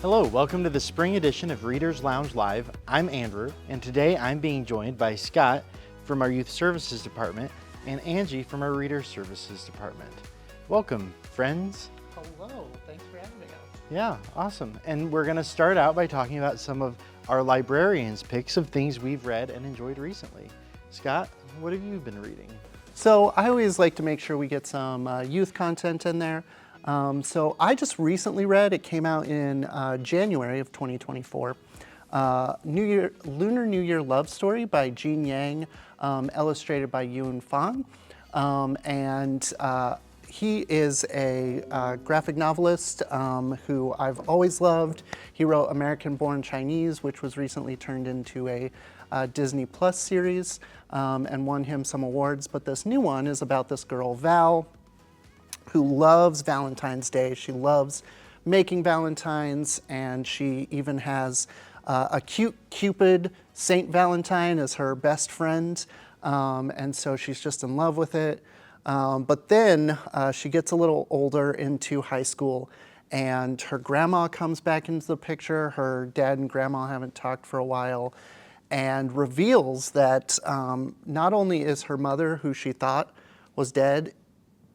Hello, welcome to the spring edition of Reader's Lounge Live. I'm Andrew, and today I'm being joined by Scott from our Youth Services Department and Angie from our Reader Services Department. Welcome, friends. Hello, thanks for having us. Yeah, awesome. And we're going to start out by talking about some of our librarians' picks of things we've read and enjoyed recently. Scott, what have you been reading? So I always like to make sure we get some youth content in there. So I just recently read, it came out in January of 2024, Lunar New Year Love Story by Jean Yang, illustrated by Yun Fang. He is a graphic novelist who I've always loved. He wrote American Born Chinese, which was recently turned into a Disney Plus series and won him some awards. But this new one is about this girl, Val, who loves Valentine's Day. She loves making Valentines, and she even has a cute Cupid, Saint Valentine, as her best friend. And so she's just in love with it. But then she gets a little older into high school, and her grandma comes back into the picture. Her dad and grandma haven't talked for a while, and reveals that not only is her mother, who she thought was dead,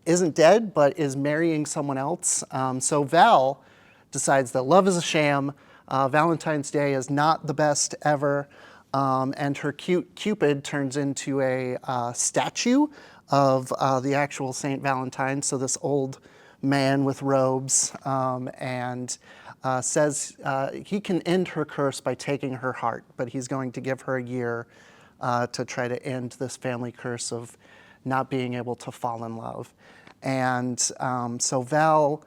isn't dead, but is marrying someone else. So Val decides that love is a sham, Valentine's Day is not the best ever, and her cute Cupid turns into a statue of the actual Saint Valentine, so this old man with robes, and says he can end her curse by taking her heart, but he's going to give her a year to try to end this family curse of not being able to fall in love. And so Val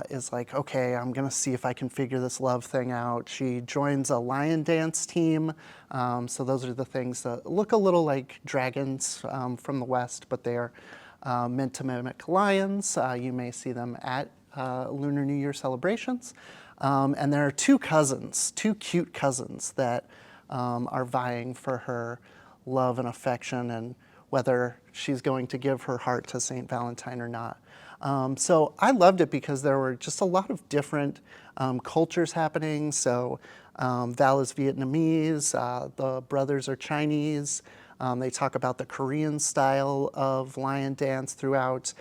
is like, okay, I'm gonna see if I can figure this love thing out. She joins a lion dance team. So those are the things that look a little like dragons from the West, but they are meant to mimic lions. You may see them at Lunar New Year celebrations. And there are two cute cousins that are vying for her love and affection, and whether she's going to give her heart to Saint Valentine or not. So I loved it because there were just a lot of different cultures happening. So Val is Vietnamese, the brothers are Chinese. They talk about the Korean style of lion dance throughout.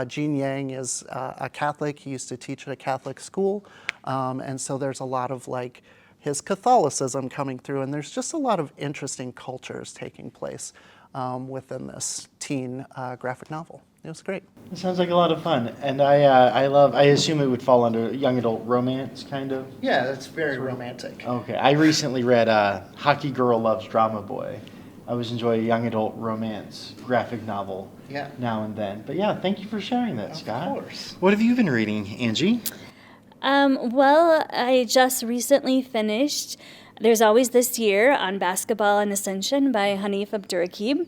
Jean Yang is a Catholic. He used to teach at a Catholic school. And so there's a lot of like his Catholicism coming through, and there's just a lot of interesting cultures taking place within this teen graphic novel. It was great. It sounds like a lot of fun, and I assume it would fall under young adult romance, kind of? Yeah, it's very romantic. Okay, I recently read Hockey Girl Loves Drama Boy. I always enjoy a young adult romance graphic novel now and then. But yeah, thank you for sharing that, Scott. Of course. What have you been reading, Angie? Well, I just recently finished There's Always This Year on Basketball and Ascension by Hanif Abdurraqib.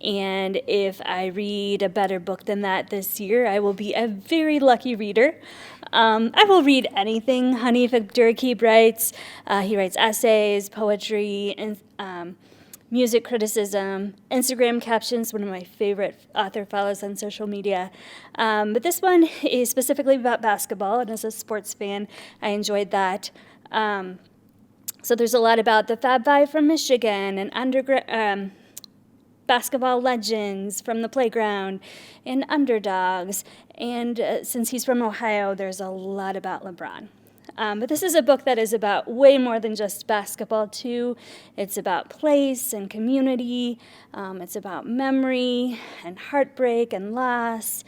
And if I read a better book than that this year, I will be a very lucky reader. I will read anything Hanif Abdurraqib writes. He writes essays, poetry, and music criticism, Instagram captions, one of my favorite author follows on social media. But this one is specifically about basketball, and as a sports fan, I enjoyed that. So there's a lot about the Fab Five from Michigan and basketball legends from the playground and underdogs. And since he's from Ohio, there's a lot about LeBron. But this is a book that is about way more than just basketball, too. It's about place and community. It's about memory and heartbreak and loss.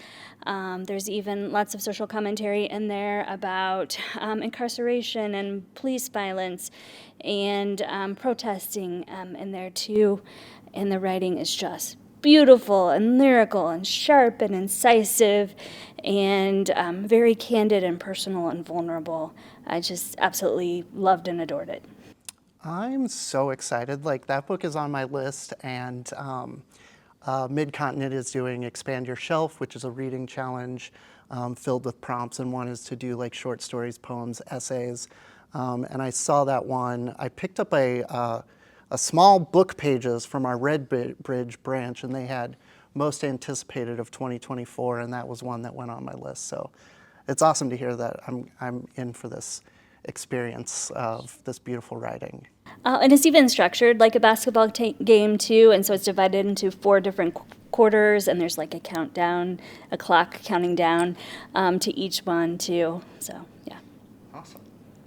There's even lots of social commentary in there about incarceration and police violence and protesting in there, too. And the writing is just beautiful and lyrical and sharp and incisive and very candid and personal and vulnerable. I just absolutely loved and adored it. I'm so excited. Like, that book is on my list, and Mid-Continent is doing Expand Your Shelf, which is a reading challenge filled with prompts, and one is to do like short stories, poems, essays. And I saw that one. I picked up a small book pages from our Red Bridge branch, and they had most anticipated of 2024, and that was one that went on my list. So it's awesome to hear that I'm in for this experience of this beautiful writing. And it's even structured like a basketball game too, and so it's divided into 4 different quarters, and there's like a countdown, a clock counting down to each one too. So yeah. Awesome.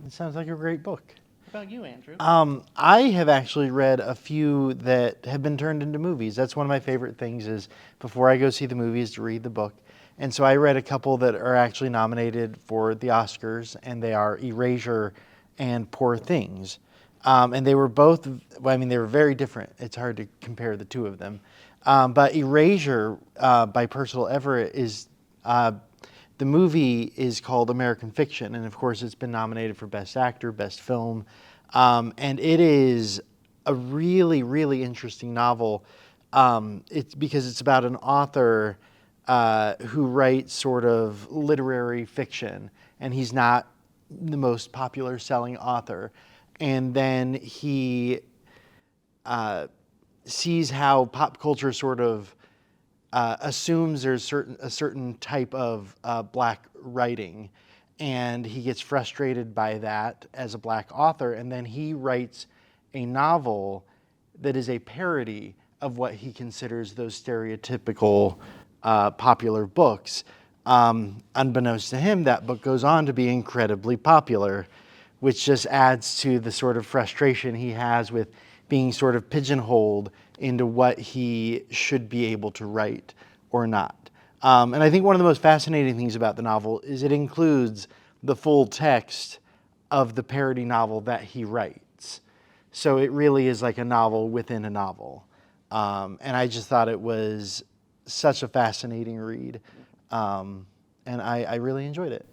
It sounds like a great book. What about you, Andrew? I have actually read a few that have been turned into movies. That's one of my favorite things is before I go see the movies to read the book. And so I read a couple that are actually nominated for the Oscars, and they are Erasure and Poor Things. And they were both, well, I mean, they were very different. It's hard to compare the two of them. But Erasure by Percival Everett is, the movie is called American Fiction. And of course, it's been nominated for Best Actor, Best Film. And it is a really, really interesting novel. It's because it's about an author who writes sort of literary fiction. And he's not the most popular selling author. And then he sees how pop culture sort of assumes there's a certain type of black writing, and he gets frustrated by that as a black author, and then he writes a novel that is a parody of what he considers those stereotypical popular books. Unbeknownst to him, that book goes on to be incredibly popular, which just adds to the sort of frustration he has with being sort of pigeonholed into what he should be able to write or not. And I think one of the most fascinating things about the novel is it includes the full text of the parody novel that he writes. So it really is like a novel within a novel. And I just thought it was such a fascinating read. And I really enjoyed it.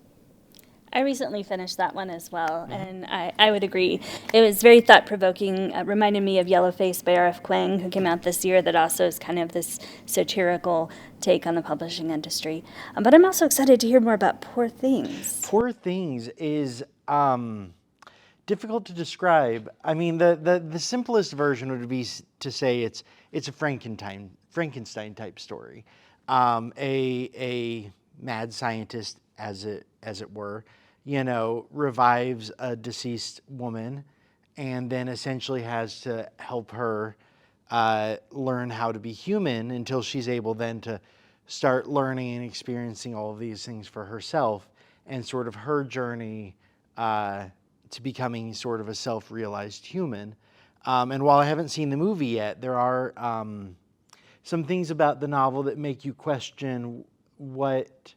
I recently finished that one as well, and I would agree. It was very thought-provoking. It reminded me of Yellowface by R.F. Kuang, who came out this year, that also is kind of this satirical take on the publishing industry. But I'm also excited to hear more about Poor Things. Poor Things is difficult to describe. I mean, the simplest version would be to say it's a Frankenstein type story. A mad scientist, as it were, revives a deceased woman, and then essentially has to help her learn how to be human until she's able then to start learning and experiencing all of these things for herself, and sort of her journey to becoming sort of a self-realized human. And while I haven't seen the movie yet, there are some things about the novel that make you question what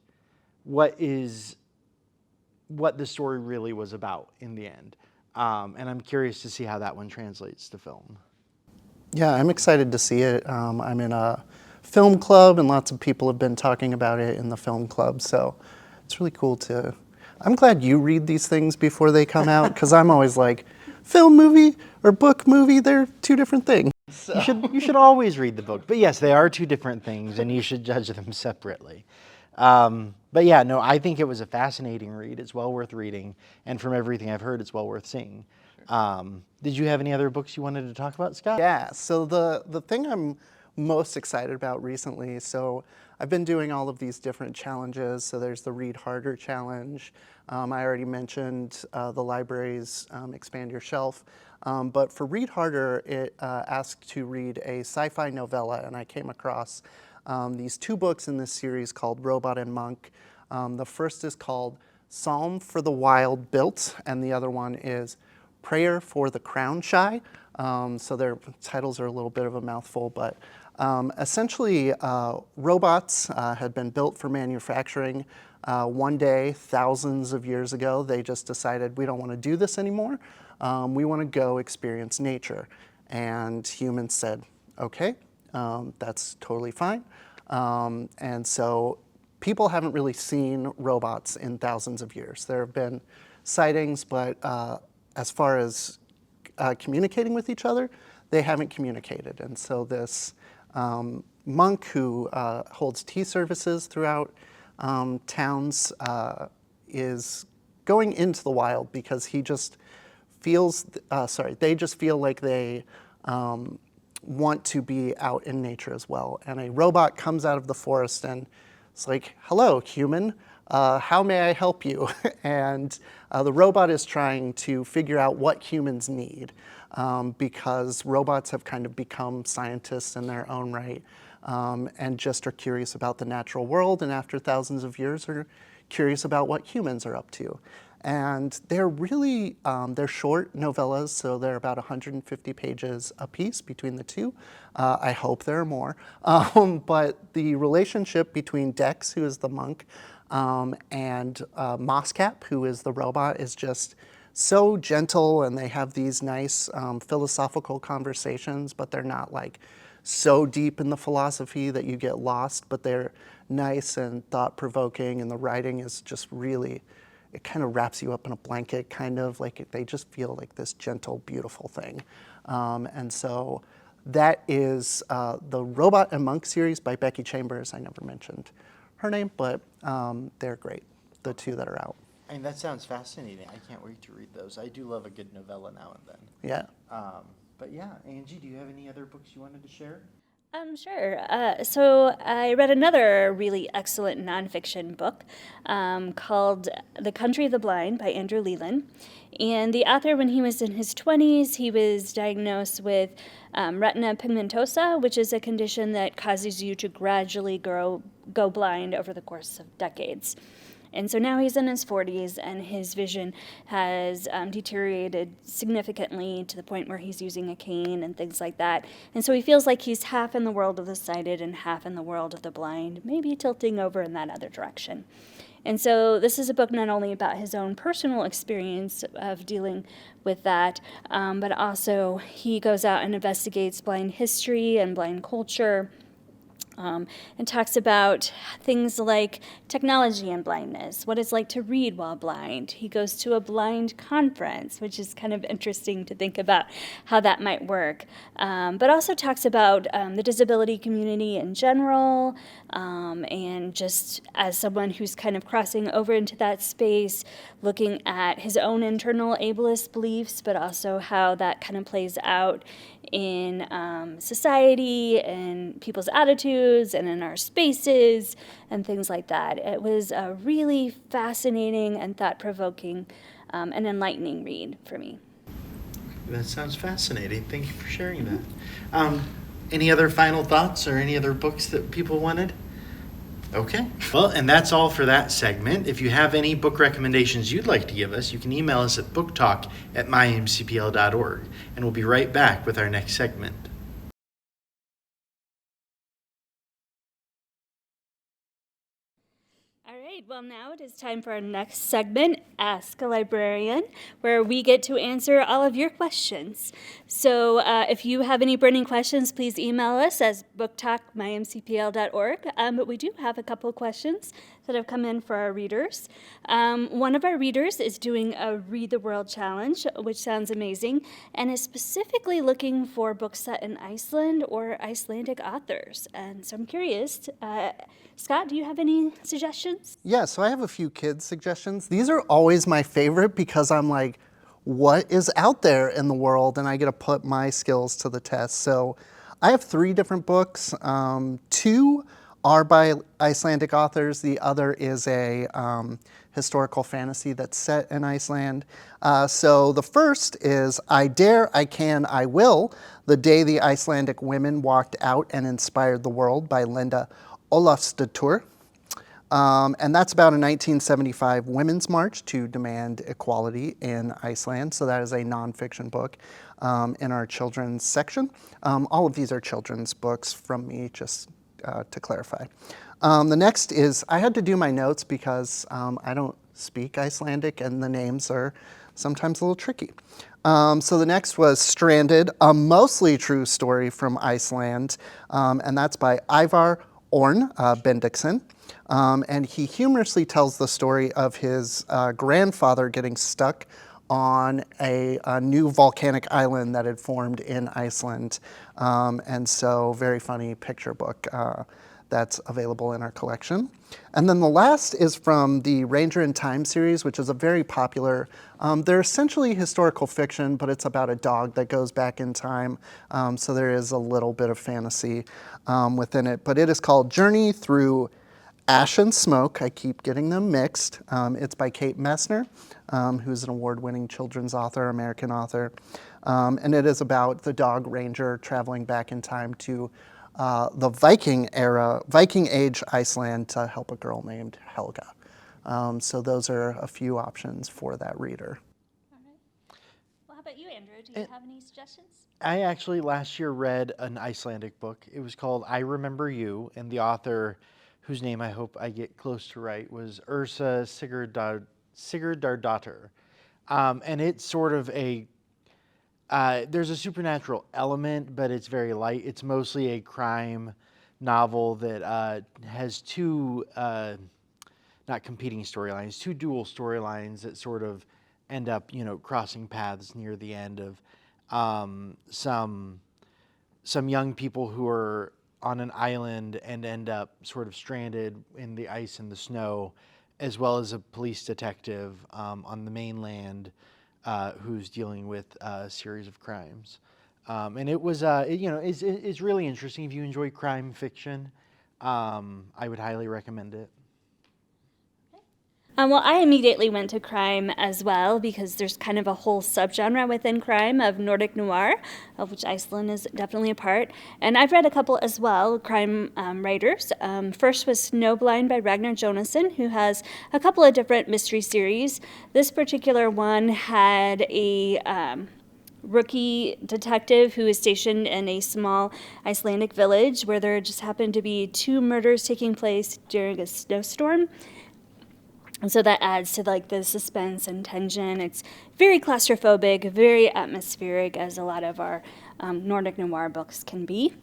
the story really was about in the end. And I'm curious to see how that one translates to film. Yeah, I'm excited to see it. I'm in a film club, and lots of people have been talking about it in the film club, so it's really cool to... I'm glad you read these things before they come out, because I'm always like, film movie or book movie, they're two different things. So. You should always read the book. But yes, they are two different things, and you should judge them separately. But yeah, no, I think it was a fascinating read. It's well worth reading. And from everything I've heard, it's well worth seeing. Did you have any other books you wanted to talk about, Scott? Yeah, so the thing I'm most excited about recently, so I've been doing all of these different challenges. So there's the Read Harder challenge. I already mentioned the library's Expand Your Shelf. But for Read Harder, it asked to read a sci-fi novella, and I came across these 2 books in this series called Robot and Monk. The first is called Psalm for the Wild Built, and the other one is Prayer for the Crown Shy. So their titles are a little bit of a mouthful, but essentially robots had been built for manufacturing. One day, thousands of years ago, they just decided we don't want to do this anymore. We want to go experience nature. And humans said, okay, that's totally fine. And so people haven't really seen robots in thousands of years. There have been sightings, but as far as communicating with each other, they haven't communicated. And so this monk who holds tea services throughout towns is going into the wild because he just feels, they just feel like they want to be out in nature as well. And a robot comes out of the forest and it's like, hello, human. how may I help you? And the robot is trying to figure out what humans need, because robots have kind of become scientists in their own right, and just are curious about the natural world, and after thousands of years are curious about what humans are up to. And they're really, they're short novellas, so they're about 150 pages a piece between the two. I hope there are more. But the relationship between Dex, who is the monk, and Moscap, who is the robot, is just so gentle, and they have these nice philosophical conversations, but they're not like so deep in the philosophy that you get lost, but they're nice and thought-provoking, and the writing is just really, it kind of wraps you up in a blanket, kind of like they just feel like this gentle, beautiful thing. And so that is the Robot and Monk series by Becky Chambers. I never mentioned her name, but they're great, the two that are out. I mean, that sounds fascinating. I can't wait to read those. I do love a good novella now and then. Yeah. But yeah, Angie, do you have any other books you wanted to share? Sure. So I read another really excellent nonfiction book called The Country of the Blind by Andrew Leland. And the author, when he was in his 20s, he was diagnosed with retina pigmentosa, which is a condition that causes you to gradually go blind over the course of decades. And so now he's in his 40s, and his vision has deteriorated significantly to the point where he's using a cane and things like that. And so he feels like he's half in the world of the sighted and half in the world of the blind, maybe tilting over in that other direction. And so this is a book not only about his own personal experience of dealing with that, but also he goes out and investigates blind history and blind culture, and talks about things like technology and blindness, what it's like to read while blind. He goes to a blind conference, which is kind of interesting to think about how that might work, but also talks about the disability community in general, and just as someone who's kind of crossing over into that space, looking at his own internal ableist beliefs, but also how that kind of plays out in society and people's attitudes and in our spaces and things like that. It was a really fascinating and thought-provoking and enlightening read for me. That sounds fascinating. Thank you for sharing that. Any other final thoughts or any other books that people wanted? Okay. Well, and that's all for that segment. If you have any book recommendations you'd like to give us, you can email us at booktalk@mymcpl.org, and we'll be right back with our next segment. All right, well, now it is time for our next segment, Ask a Librarian, where we get to answer all of your questions. So if you have any burning questions, please email us at booktalk@mymcpl.org. But we do have a couple questions that have come in for our readers. One of our readers is doing a Read the World challenge, which sounds amazing, and is specifically looking for books set in Iceland or Icelandic authors. And so I'm curious, Scott, do you have any suggestions? Yeah, so I have a few kids' suggestions. These are always my favorite because I'm like, what is out there in the world? And I get to put my skills to the test. So I have 3 different books. 2 are by Icelandic authors. The other is a historical fantasy that's set in Iceland. So the first is I Dare, I Can, I Will, The Day the Icelandic Women Walked Out and Inspired the World by Linda Olafsdottir. And that's about a 1975 women's march to demand equality in Iceland. So that is a nonfiction book in our children's section. All of these are children's books from me, just to clarify. The next is, I had to do my notes because I don't speak Icelandic and the names are sometimes a little tricky. So the next was Stranded, a mostly true story from Iceland, and that's by Ivar Orn Bendixson. And he humorously tells the story of his grandfather getting stuck on a new volcanic island that had formed in Iceland. And so very funny picture book that's available in our collection. And then the last is from the Ranger in Time series, which is a very popular, they're essentially historical fiction, but it's about a dog that goes back in time. So there is a little bit of fantasy within it, but it is called Journey Through Ash and Smoke. I keep getting them mixed. It's by Kate Messner, who's an award-winning children's author, American author. And it is about the dog ranger traveling back in time to the Viking Age Iceland to help a girl named Helga. So those are a few options for that reader. All right. Well, how about you, Andrew? Do you have any suggestions? I actually last year read an Icelandic book. It was called I Remember You, and the author, whose name I hope I get close to right, was Ursa Sigurdardóttir. And it's sort of there's a supernatural element, but it's very light. It's mostly a crime novel that has two, not competing storylines, two dual storylines that sort of end up, crossing paths near the end of some young people who are on an island and end up sort of stranded in the ice and the snow, as well as a police detective on the mainland who's dealing with a series of crimes. And it was, it's really interesting. If you enjoy crime fiction, I would highly recommend it. Well, I immediately went to crime as well because there's kind of a whole subgenre within crime of Nordic noir, of which Iceland is definitely a part. And I've read a couple as well, crime writers. First was Snowblind by Ragnar Jonasson, who has a couple of different mystery series. This particular one had a rookie detective who is stationed in a small Icelandic village where there just happened to be 2 murders taking place during a snowstorm. And so that adds to like the suspense and tension. It's very claustrophobic, very atmospheric, as a lot of our Nordic noir books can be.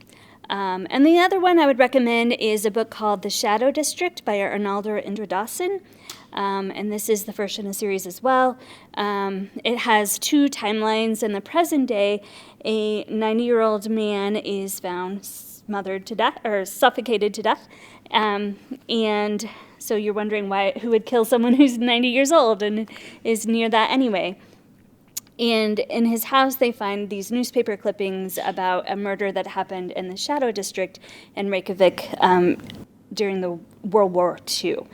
And the other one I would recommend is a book called The Shadow District by Arnaldur Indridason. And this is the first in a series as well. It has 2 timelines. In the present day, a 90-year-old man is found smothered to death or suffocated to death. And so you're wondering who would kill someone who's 90 years old and is near that anyway. And in his house, they find these newspaper clippings about a murder that happened in the Shadow District in Reykjavik during the World War II.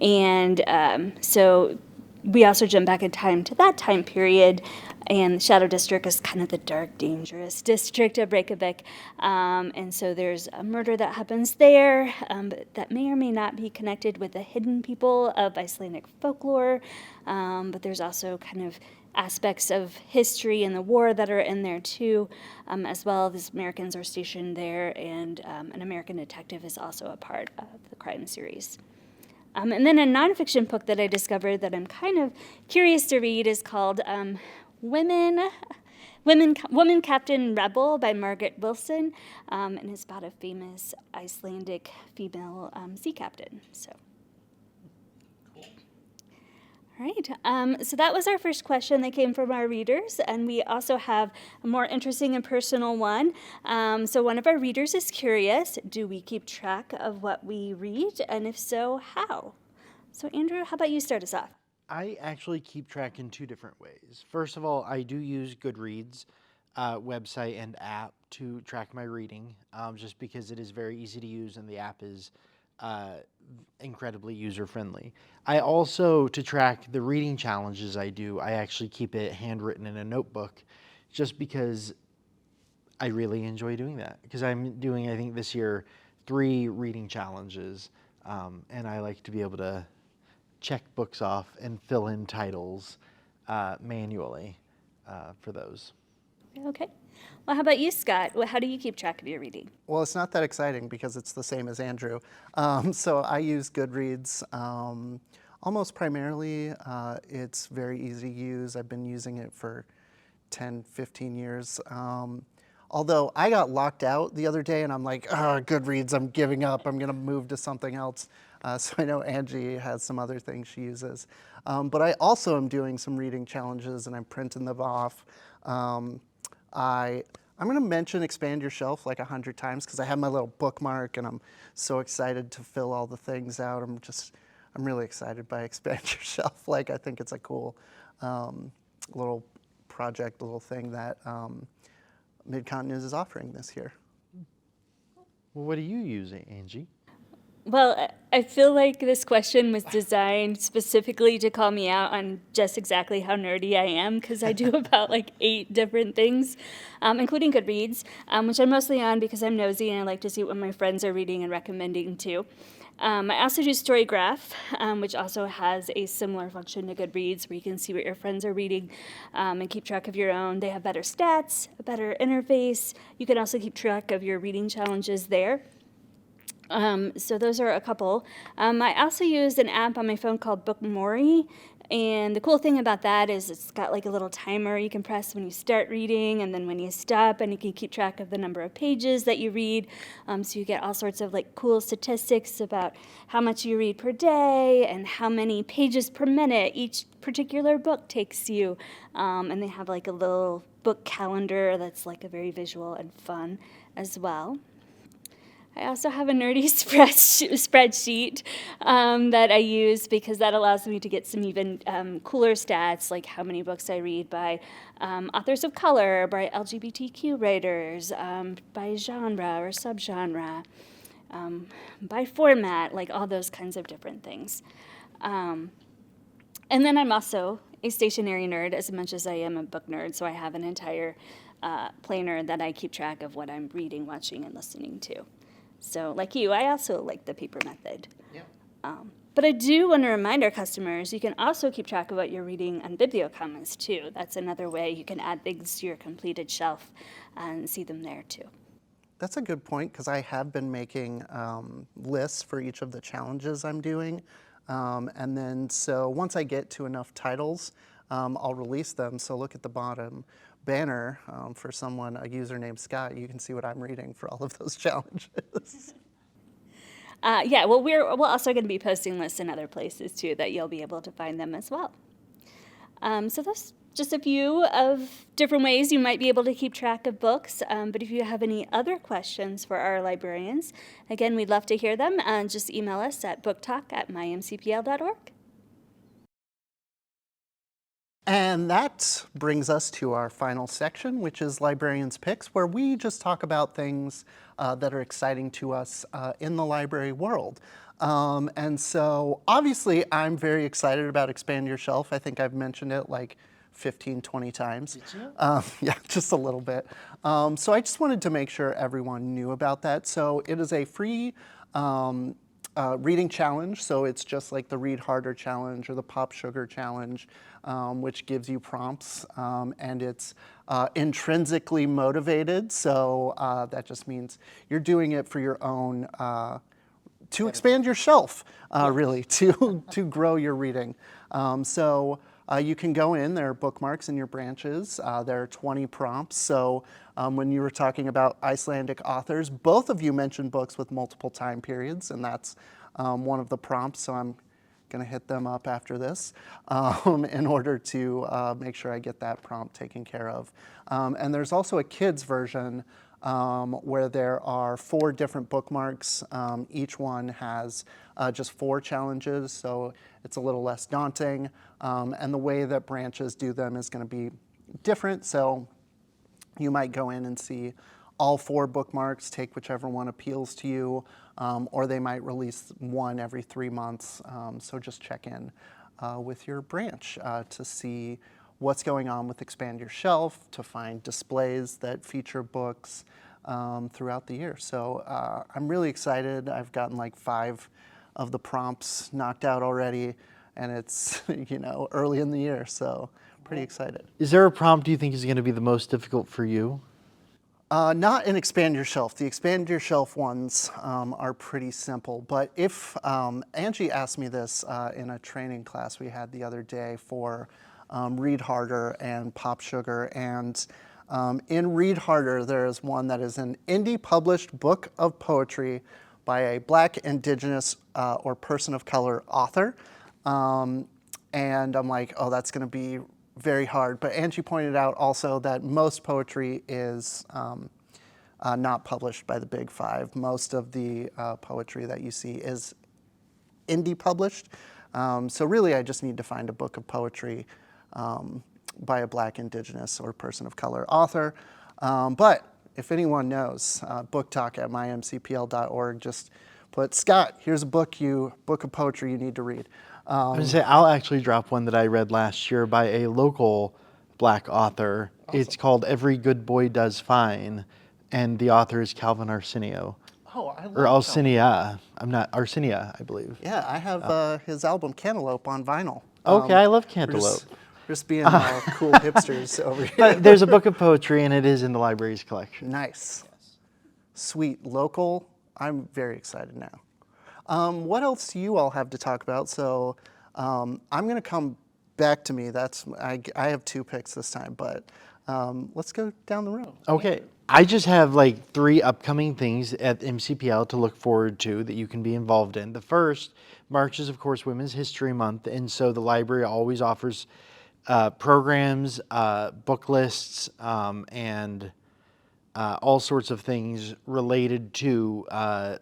And so we also jump back in time to that time period. And the Shadow District is kind of the dark, dangerous district of Reykjavik. And so there's a murder that happens there that may or may not be connected with the hidden people of Icelandic folklore. But there's also kind of aspects of history and the war that are in there too, as well as Americans are stationed there. And an American detective is also a part of the crime series. And then a nonfiction book that I discovered that I'm kind of curious to read is called Woman Captain Rebel by Margaret Wilson, and it's about a famous Icelandic female sea captain. So, all right. So that was our first question that came from our readers, and we also have a more interesting and personal one. So one of our readers is curious: do we keep track of what we read, and if so, how? So Andrew, how about you start us off? I actually keep track in 2 different ways. First of all, I do use Goodreads website and app to track my reading, just because it is very easy to use and the app is incredibly user-friendly. I also, to track the reading challenges I do, I actually keep it handwritten in a notebook, just because I really enjoy doing that. Because I'm doing, I think this year, 3 reading challenges, and I like to be able to check books off and fill in titles manually for those. Okay. Well, how about you, Scott? How do you keep track of your reading? Well, it's not that exciting because it's the same as Andrew. So I use Goodreads almost primarily. It's very easy to use. I've been using it for 10, 15 years. Although I got locked out the other day and I'm like, Goodreads, I'm giving up. I'm going to move to something else. So I know Angie has some other things she uses. But I also am doing some reading challenges and I'm printing them off. I'm going to mention Expand Your Shelf like 100 times because I have my little bookmark and I'm so excited to fill all the things out. I'm really excited by Expand Your Shelf. Like, I think it's a cool little project, little thing that Mid-Continent is offering this year. Well, what are you using, Angie? Well, I feel like this question was designed specifically to call me out on just exactly how nerdy I am, because I do about like 8 different things, including Goodreads, which I'm mostly on because I'm nosy and I like to see what my friends are reading and recommending too. I also do Storygraph, which also has a similar function to Goodreads, where you can see what your friends are reading and keep track of your own. They have better stats, a better interface. You can also keep track of your reading challenges there. So those are a couple. I also use an app on my phone called Bookmory, and the cool thing about that is it's got like a little timer you can press when you start reading and then when you stop, and you can keep track of the number of pages that you read. So you get all sorts of like cool statistics about how much you read per day and how many pages per minute each particular book takes you. And they have like a little book calendar that's like a very visual and fun as well. I also have a nerdy spreadsheet that I use because that allows me to get some even cooler stats, like how many books I read by authors of color, by LGBTQ writers, by genre or subgenre, by format, like all those kinds of different things. And then I'm also a stationary nerd as much as I am a book nerd, so I have an entire planner that I keep track of what I'm reading, watching, and listening to. So like you, I also like the paper method. Yeah. But I do want to remind our customers, you can also keep track of what you're reading on bibliocommons too. That's another way you can add things to your completed shelf and see them there too. That's a good point, because I have been making lists for each of the challenges I'm doing. And then so once I get to enough titles, I'll release them. So look at the bottom banner for someone, a user named Scott. You can see what I'm reading for all of those challenges. Yeah, well, we're also going to be posting lists in other places too that you'll be able to find them as well. So that's just a few of different ways you might be able to keep track of books. But if you have any other questions for our librarians, again, we'd love to hear them. Just email us at booktalk@mymcpl.org. And that brings us to our final section, which is Librarians Picks, where we just talk about things that are exciting to us in the library world. And so obviously I'm very excited about Expand Your Shelf. I think I've mentioned it like 15, 20 times. Did you? Yeah, just a little bit. So I just wanted to make sure everyone knew about that. So it is a free reading challenge, so it's just like the Read Harder challenge or the POPSUGAR challenge, which gives you prompts, and it's intrinsically motivated, so that just means you're doing it for your own, to expand your shelf, really, to grow your reading. So you can go in, there are bookmarks in your branches, there are 20 prompts, so when you were talking about Icelandic authors, both of you mentioned books with multiple time periods, and that's one of the prompts, so I'm going to hit them up after this in order to make sure I get that prompt taken care of. And there's also a kids version where there are 4 different bookmarks. Each one has just 4 challenges, so it's a little less daunting. And the way that branches do them is going to be different, so you might go in and see all 4 bookmarks, take whichever one appeals to you, or they might release one every 3 months. So just check in with your branch to see what's going on with Expand Your Shelf, to find displays that feature books throughout the year. So I'm really excited. I've gotten like 5 of the prompts knocked out already, and it's early in the year, so pretty excited. Is there a prompt you think is going to be the most difficult for you? Not in Expand Your Shelf. The Expand Your Shelf ones are pretty simple, but if, Angie asked me this in a training class we had the other day for Read Harder and POPSUGAR, and in Read Harder there is one that is an indie published book of poetry by a Black, Indigenous, or person of color author. And I'm like, oh, that's going to be very hard. But Angie pointed out also that most poetry is not published by the Big Five. Most of the poetry that you see is indie published. So really, I just need to find a book of poetry by a Black, Indigenous, or person of color author. But if anyone knows, booktalk@mymcpl.org, just But Scott, here's a book of poetry you need to read. I was gonna say, I'll actually drop one that I read last year by a local Black author. Awesome. It's called Every Good Boy Does Fine, and the author is Calvin Arsenio. Oh, I love Or Calvin. Alcinia. I'm not, Arsenio, I believe. Yeah, I have his album Cantaloupe on vinyl. Okay, I love We're Cantaloupe. just being cool hipsters over here. But there's a book of poetry, and it is in the library's collection. Nice. Sweet. Local. I'm very excited now. What else do you all have to talk about? So I'm going to come back to me. I have 2 picks this time, but let's go down the road. Okay, I just have like 3 upcoming things at MCPL to look forward to that you can be involved in. The first, March is of course Women's History Month, and so the library always offers programs, book lists, and all sorts of things related to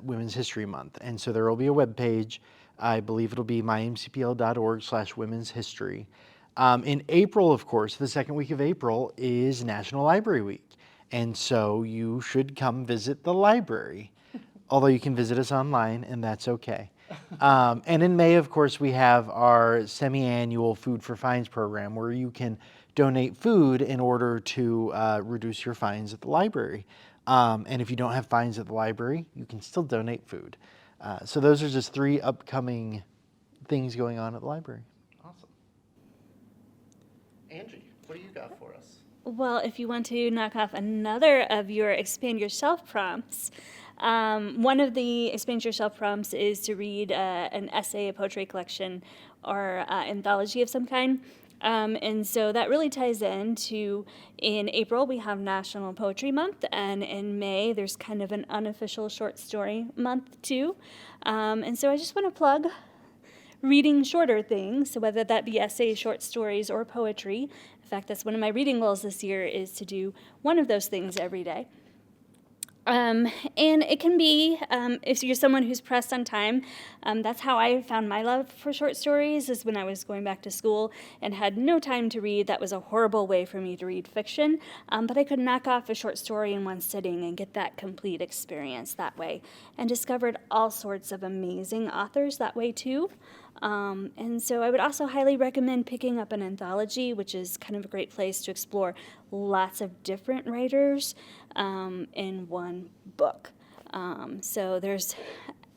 Women's History Month. And so there will be a web page. I believe it'll be mymcpl.org/women's history. In April, of course, the second week of April is National Library Week. And so you should come visit the library, although you can visit us online, and that's okay. And in May, of course, we have our semi-annual Food for Fines program where you can donate food in order to reduce your fines at the library. And if you don't have fines at the library, you can still donate food. So those are just 3 upcoming things going on at the library. Awesome. Angie, what do you got for us? Well, if you want to knock off another of your Expand Your Shelf prompts, one of the Expand Your Shelf prompts is to read an essay, a poetry collection, or anthology of some kind. And so that really ties into, in April, we have National Poetry Month, and in May, there's kind of an unofficial short story month, too. And so I just want to plug reading shorter things, so whether that be essays, short stories, or poetry. In fact, that's one of my reading goals this year, is to do one of those things every day. And it can be, if you're someone who's pressed on time, that's how I found my love for short stories, is when I was going back to school and had no time to read. That was a horrible way for me to read fiction, but I could knock off a short story in one sitting and get that complete experience that way, and discovered all sorts of amazing authors that way too. And so I would also highly recommend picking up an anthology, which is kind of a great place to explore lots of different writers in one book. So there's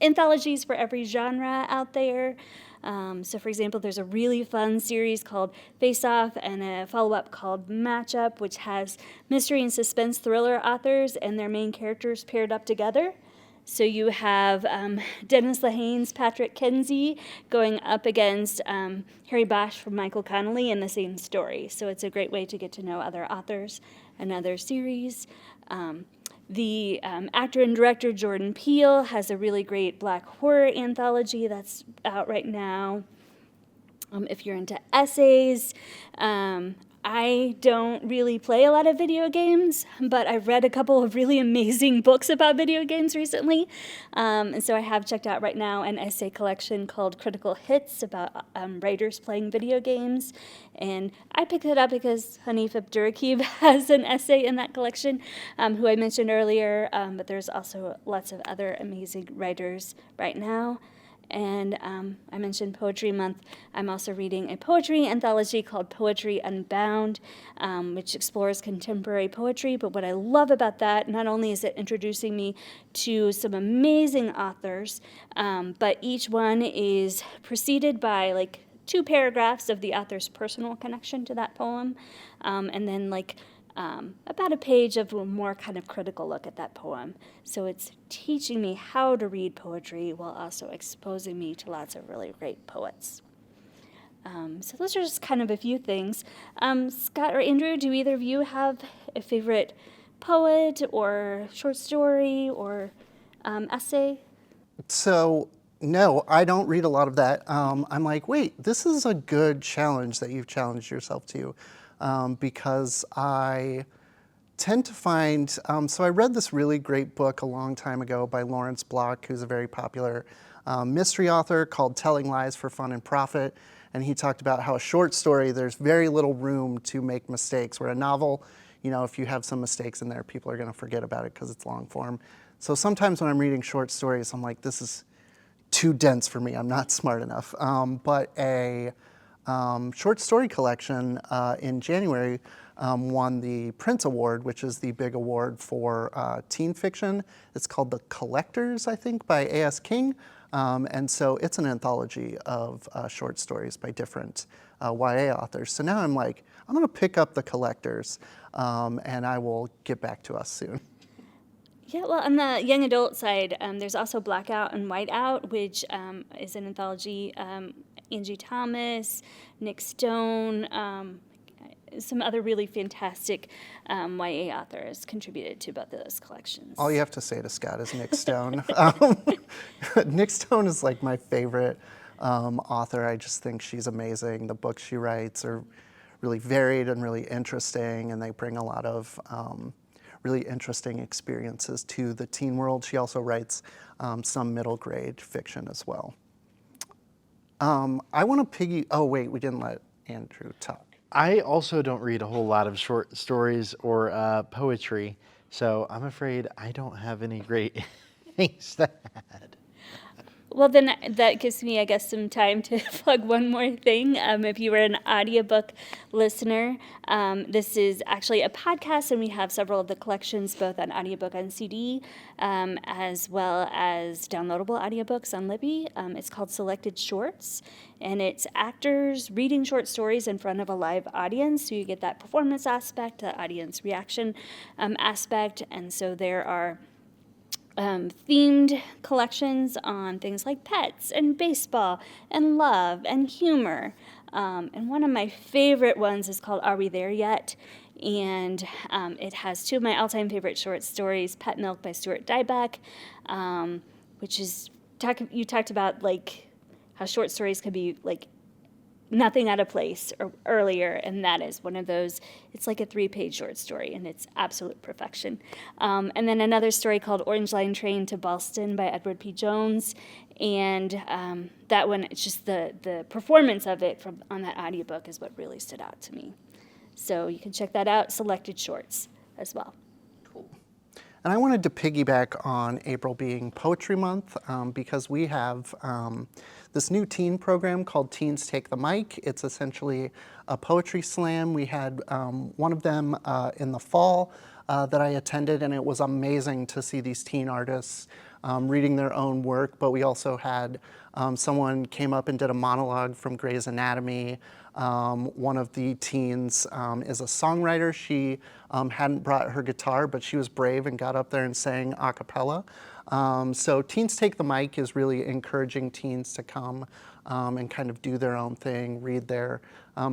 anthologies for every genre out there. So for example, there's a really fun series called Face Off and a follow-up called Matchup, which has mystery and suspense thriller authors and their main characters paired up together. So you have Dennis Lehane's Patrick Kenzie going up against Harry Bosch from Michael Connelly in the same story. So it's a great way to get to know other authors and other series. The actor and director Jordan Peele has a really great Black horror anthology that's out right now. If you're into essays, I don't really play a lot of video games, but I've read a couple of really amazing books about video games recently. And so I have checked out right now an essay collection called Critical Hits about writers playing video games. And I picked it up because Hanif Abdurraqib has an essay in that collection, who I mentioned earlier, but there's also lots of other amazing writers right now. And I mentioned Poetry Month. I'm also reading a poetry anthology called Poetry Unbound, which explores contemporary poetry. But what I love about that, not only is it introducing me to some amazing authors, but each one is preceded by like 2 paragraphs of the author's personal connection to that poem, and then about a page of a more kind of critical look at that poem. So it's teaching me how to read poetry while also exposing me to lots of really great poets. So those are just kind of a few things. Scott or Andrew, do either of you have a favorite poet or short story or essay? So, no, I don't read a lot of that. I'm like, wait, this is a good challenge that you've challenged yourself to. Because I tend to find, so I read this really great book a long time ago by Lawrence Block, who's a very popular mystery author, called Telling Lies for Fun and Profit. And he talked about how a short story, there's very little room to make mistakes, where a novel, if you have some mistakes in there, people are going to forget about it because it's long form. So sometimes when I'm reading short stories, I'm like, this is too dense for me. I'm not smart enough. But a short story collection in January won the Prince Award, which is the big award for teen fiction. It's called The Collectors, I think, by A.S. King. And so it's an anthology of short stories by different YA authors. So now I'm like, I'm going to pick up The Collectors, and I will get back to us soon. Yeah, well, on the young adult side, there's also Blackout and Whiteout, which is an anthology. Angie Thomas, Nick Stone, some other really fantastic YA authors contributed to both of those collections. All you have to say to Scott is Nick Stone. Nick Stone is like my favorite author. I just think she's amazing. The books she writes are really varied and really interesting, and they bring a lot of really interesting experiences to the teen world. She also writes some middle grade fiction as well. I want to oh wait, we didn't let Andrew talk. I also don't read a whole lot of short stories or poetry, so I'm afraid I don't have any great things to add. Well, then that gives me, I guess, some time to plug one more thing. If you were an audiobook listener, this is actually a podcast, and we have several of the collections both on audiobook and CD, as well as downloadable audiobooks on Libby. It's called Selected Shorts, and it's actors reading short stories in front of a live audience, so you get that performance aspect, the audience reaction aspect, and so there are themed collections on things like pets and baseball and love and humor. And one of my favorite ones is called Are We There Yet? And it has two of my all-time favorite short stories, Pet Milk by Stuart Dybek, which is, you talked about like how short stories can be like nothing out of place or earlier, and that is one of those. It's like a 3-page short story, and it's absolute perfection. And then another story called Orange Line Train to Boston by Edward P. Jones, and that one, it's just the performance of it on that audiobook is what really stood out to me. So you can check that out, Selected Shorts as well. And I wanted to piggyback on April being Poetry Month because we have this new teen program called Teens Take the Mic. It's essentially a poetry slam. We had one of them in the fall that I attended, and it was amazing to see these teen artists reading their own work, but we also had someone came up and did a monologue from Grey's Anatomy. One of the teens is a songwriter. She hadn't brought her guitar, but she was brave and got up there and sang a cappella. So Teens Take the Mic is really encouraging teens to come and kind of do their own thing, read their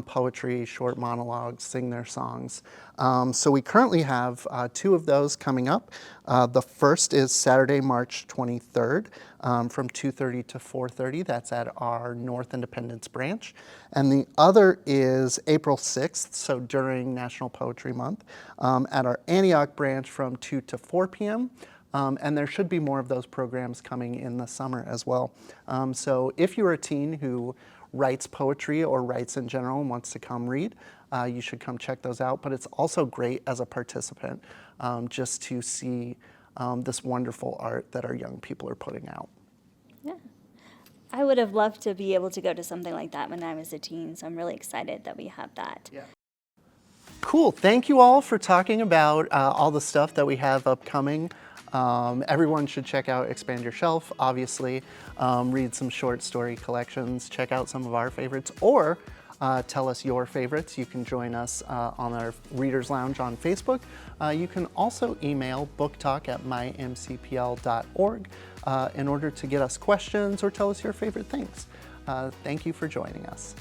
poetry, short monologues, sing their songs. So we currently have 2 of those coming up. The first is Saturday, March 23rd from 2:30 to 4:30. That's at our North Independence branch. And the other is April 6th, so during National Poetry Month, at our Antioch branch from 2 to 4 p.m. And there should be more of those programs coming in the summer as well. So if you're a teen who writes poetry or writes in general and wants to come read, you should come check those out. But it's also great as a participant just to see this wonderful art that our young people are putting out. Yeah. I would have loved to be able to go to something like that when I was a teen, so I'm really excited that we have that. Yeah. Cool. Thank you all for talking about all the stuff that we have upcoming. Everyone should check out Expand Your Shelf, obviously. Read some short story collections, check out some of our favorites, or tell us your favorites. You can join us on our Readers Lounge on Facebook. You can also email booktalk@mymcpl.org in order to get us questions or tell us your favorite things. Thank you for joining us.